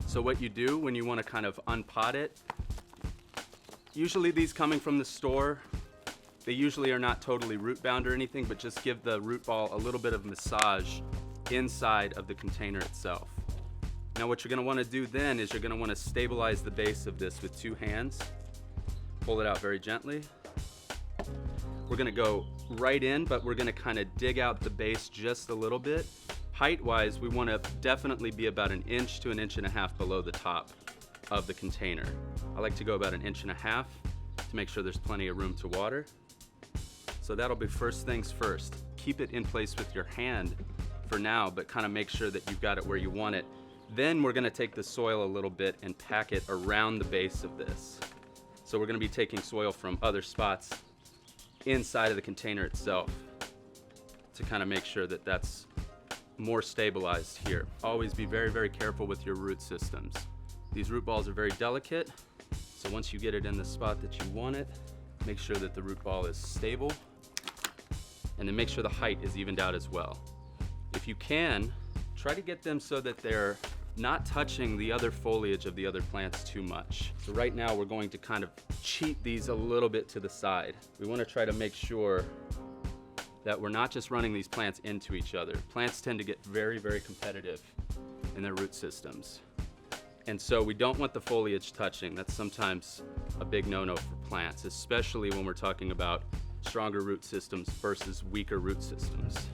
So what you do when you want to kind of unpot it, usually these coming from the store, they usually are not totally root bound or anything, but just give the root ball a little bit of massage inside of the container itself. Now what you're going to want to do then is you're going to want to stabilize the base of this with 2 hands. Pull it out very gently. We're going to go right in, but we're going to kind of dig out the base just a little bit. Height-wise, we want to definitely be about 1 inch to 1.5 inches below the top of the container. I like to go about 1.5 inches to make sure there's plenty of room to water. So that'll be first things first. Keep it in place with your hand for now, but kind of make sure that you've got it where you want it. Then we're going to take the soil a little bit and pack it around the base of this. So we're going to be taking soil from other spots inside of the container itself to kind of make sure that that's more stabilized here. Always be very, very careful with your root systems. These root balls are very delicate, so once you get it in the spot that you want it, make sure that the root ball is stable, and then make sure the height is evened out as well. If you can, try to get them so that they're not touching the other foliage of the other plants too much. So right now we're going to kind of cheat these a little bit to the side. We want to try to make sure that we're not just running these plants into each other. Plants tend to get very, very competitive in their root systems. And so we don't want the foliage touching. That's sometimes a big no-no for plants, especially when we're talking about stronger root systems versus weaker root systems.